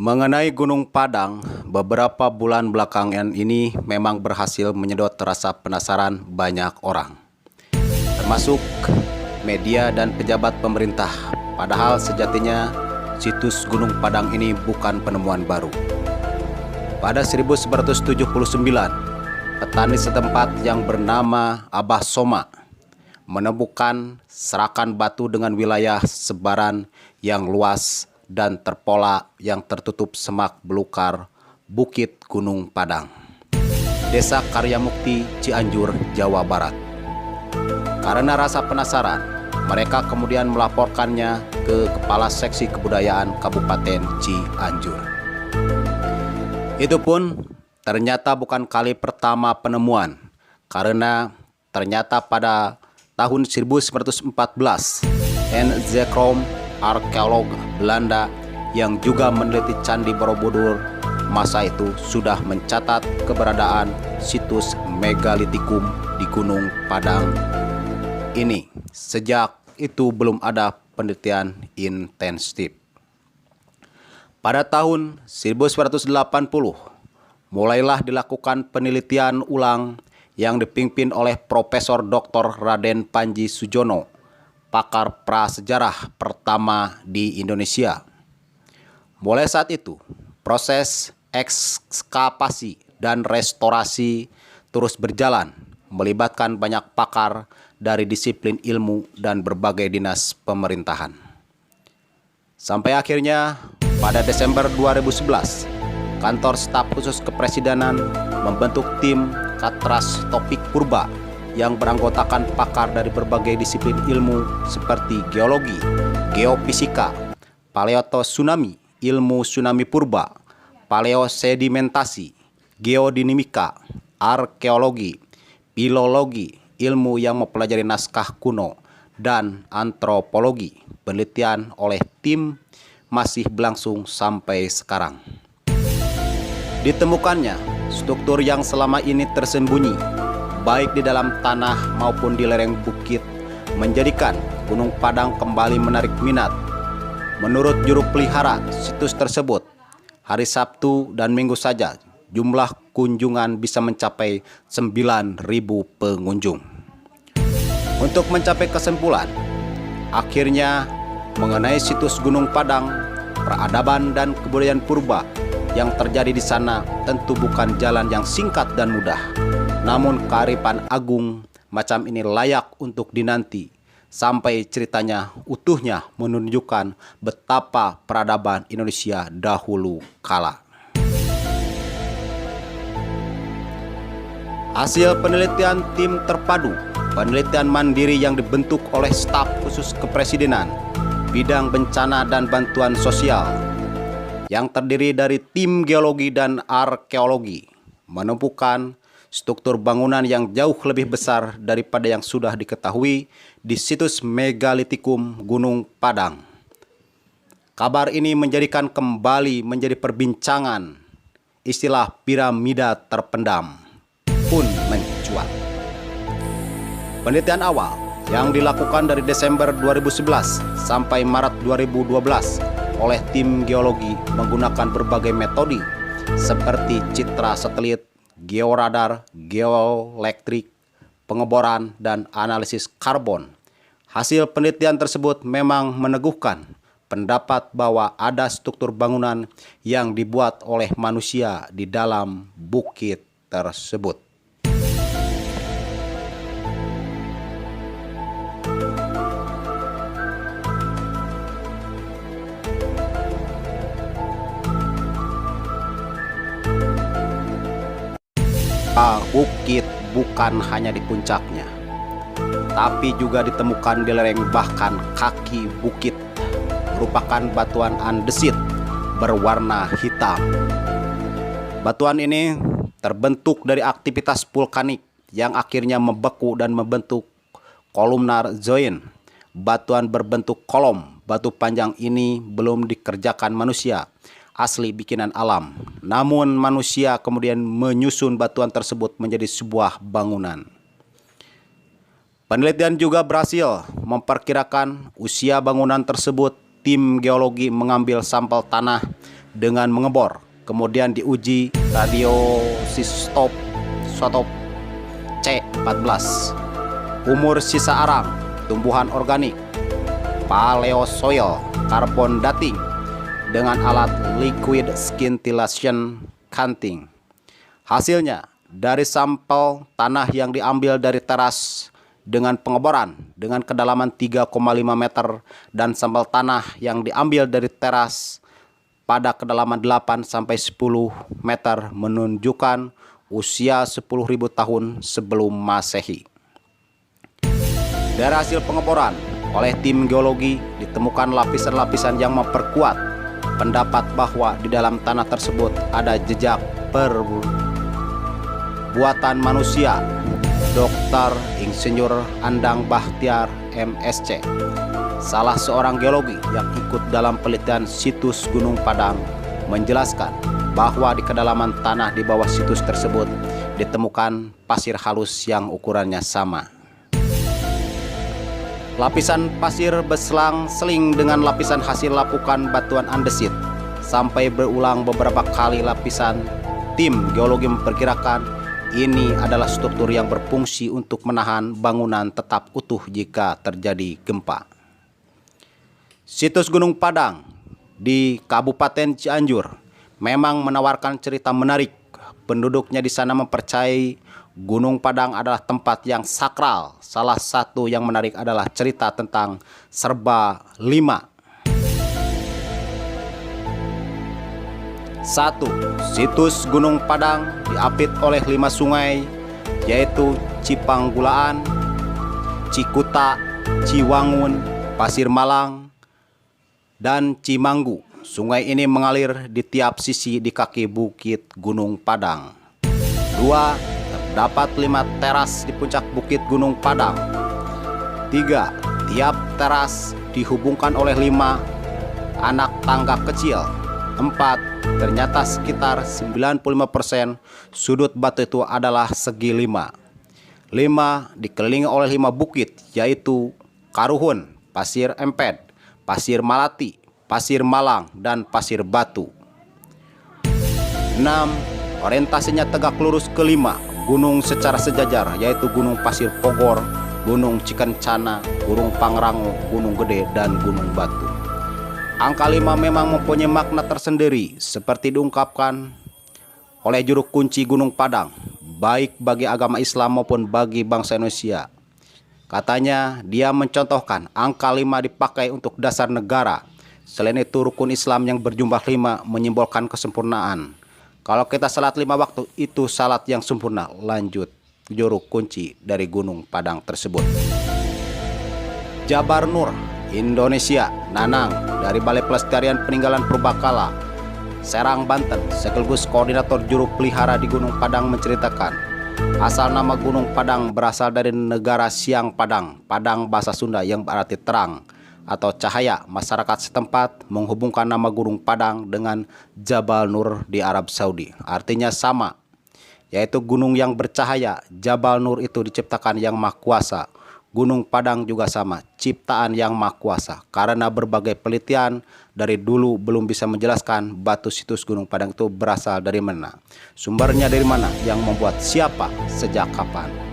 Mengenai Gunung Padang, beberapa bulan belakangan ini memang berhasil menyedot rasa penasaran banyak orang, termasuk media dan pejabat pemerintah. Padahal sejatinya situs Gunung Padang ini bukan penemuan baru. Pada 1979, petani setempat yang bernama Abah Soma menemukan serakan batu dengan wilayah sebaran yang luas dan terpola yang tertutup semak belukar Bukit Gunung Padang, Desa Karyamukti, Cianjur, Jawa Barat. Karena rasa penasaran, mereka kemudian melaporkannya ke Kepala Seksi Kebudayaan Kabupaten Cianjur. Itu pun ternyata bukan kali pertama penemuan, karena ternyata pada tahun 1914, N.Z. Krom, arkeolog Belanda yang juga meneliti Candi Borobudur masa itu sudah mencatat keberadaan situs megalitikum di Gunung Padang ini. Sejak itu belum ada penelitian intensif. Pada tahun 1980, mulailah dilakukan penelitian ulang yang dipimpin oleh Profesor Dr. Raden Panji Sujono, pakar prasejarah pertama di Indonesia. Mulai saat itu, proses ekskavasi dan restorasi terus berjalan, melibatkan banyak pakar dari disiplin ilmu dan berbagai dinas pemerintahan. Sampai akhirnya, pada Desember 2011, Kantor Staf Khusus Kepresidenan membentuk tim Katras Topik Purba yang beranggotakan pakar dari berbagai disiplin ilmu seperti geologi, geofisika, paleotsunami, ilmu tsunami purba, paleosedimentasi, geodinamika, arkeologi, filologi, ilmu yang mempelajari naskah kuno, dan antropologi. Penelitian oleh tim masih berlangsung sampai sekarang. Ditemukannya struktur yang selama ini tersembunyi, baik di dalam tanah maupun di lereng bukit, menjadikan Gunung Padang kembali menarik minat. Menurut juru pelihara situs tersebut, hari Sabtu dan Minggu saja jumlah kunjungan bisa mencapai 9.000 pengunjung. Untuk mencapai kesimpulan, akhirnya mengenai situs Gunung Padang, peradaban dan kebudayaan purba yang terjadi di sana tentu bukan jalan yang singkat dan mudah. Namun kearifan agung macam ini layak untuk dinanti sampai ceritanya utuhnya menunjukkan betapa peradaban Indonesia dahulu kala. Hasil penelitian tim terpadu penelitian mandiri yang dibentuk oleh Staf Khusus Kepresidenan bidang bencana dan bantuan sosial yang terdiri dari tim geologi dan arkeologi menemukan struktur bangunan yang jauh lebih besar daripada yang sudah diketahui di situs megalitikum Gunung Padang. Kabar ini menjadikan kembali menjadi perbincangan. Istilah piramida terpendam pun mencuat. Penelitian awal yang dilakukan dari Desember 2011 sampai Maret 2012 oleh tim geologi menggunakan berbagai metode seperti citra satelit, georadar, geoelektrik, pengeboran, dan analisis karbon. Hasil penelitian tersebut memang meneguhkan pendapat bahwa ada struktur bangunan yang dibuat oleh manusia di dalam bukit tersebut. Bukit bukan hanya di puncaknya, tapi juga ditemukan di lereng, bahkan kaki bukit merupakan batuan andesit berwarna hitam. Batuan ini terbentuk dari aktivitas vulkanik yang akhirnya membeku dan membentuk kolumnar zoin. Batuan berbentuk kolom. Batu panjang ini belum dikerjakan manusia, asli bikinan alam. Namun manusia kemudian menyusun batuan tersebut menjadi sebuah bangunan. Penelitian juga berhasil memperkirakan usia bangunan tersebut. Tim geologi mengambil sampel tanah dengan mengebor, kemudian diuji radiosisotop C14, umur sisa arang, tumbuhan organik, paleosoil, carbon dating dengan alat liquid scintillation counting. Hasilnya, dari sampel tanah yang diambil dari teras dengan pengeboran dengan kedalaman 3,5 meter dan sampel tanah yang diambil dari teras pada kedalaman 8 sampai 10 meter menunjukkan usia 10.000 tahun sebelum Masehi. Dari hasil pengeboran oleh tim geologi ditemukan lapisan-lapisan yang memperkuat pendapat bahwa di dalam tanah tersebut ada jejak perbuatan manusia. Dr. Insinyur Andang Bahtiar MSc, salah seorang geologi yang ikut dalam penelitian situs Gunung Padang, menjelaskan bahwa di kedalaman tanah di bawah situs tersebut ditemukan pasir halus yang ukurannya sama. Lapisan pasir berselang-seling dengan lapisan hasil lapukan batuan andesit sampai berulang beberapa kali lapisan. Tim geologi memperkirakan ini adalah struktur yang berfungsi untuk menahan bangunan tetap utuh jika terjadi gempa. Situs Gunung Padang di Kabupaten Cianjur memang menawarkan cerita menarik. Penduduknya di sana mempercayai Gunung Padang adalah tempat yang sakral. Salah satu yang menarik adalah cerita tentang Serba Lima. 1. Situs Gunung Padang diapit oleh 5 sungai, yaitu Cipanggulaan, Cikuta, Ciwangun, Pasir Malang, dan Cimanggu. Sungai ini mengalir di tiap sisi di kaki bukit Gunung Padang. 2. Terdapat 5 teras di puncak bukit Gunung Padang. 3. Tiap teras dihubungkan oleh 5 anak tangga kecil. 4. Ternyata sekitar 95% sudut batu itu adalah segi 5. 5. Dikelilingi oleh 5 bukit, yaitu Karuhun, Pasir Emped, Pasir Malati, Pasir Malang, dan Pasir Batu. 6. Orientasinya tegak lurus ke 5 gunung secara sejajar, yaitu Gunung Pasir Pogor, Gunung Cikencana, Gunung Pangrango, Gunung Gede, dan Gunung Batu. Angka 5 memang mempunyai makna tersendiri seperti diungkapkan oleh juru kunci Gunung Padang, baik bagi agama Islam maupun bagi bangsa Indonesia. Katanya, dia mencontohkan angka 5 dipakai untuk dasar negara. Selain itu, rukun Islam yang berjumlah 5 menyimbolkan kesempurnaan. Kalau kita salat 5 waktu, itu salat yang sempurna. Lanjut juru kunci dari Gunung Padang tersebut. Jabar Nur, Indonesia. Nanang, dari Balai Pelestarian Peninggalan Purbakala, Serang, Banten, sekaligus koordinator juru pelihara di Gunung Padang, menceritakan asal nama Gunung Padang berasal dari negara Siang Padang, Padang bahasa Sunda yang berarti terang atau cahaya. Masyarakat setempat menghubungkan nama Gunung Padang dengan Jabal Nur di Arab Saudi, artinya sama, yaitu gunung yang bercahaya. Jabal Nur itu diciptakan Yang Maha Kuasa. Gunung Padang juga sama, ciptaan Yang Maha Kuasa. Karena berbagai penelitian dari dulu belum bisa menjelaskan batu situs Gunung Padang itu berasal dari mana, sumbernya dari mana, yang membuat siapa, sejak kapan.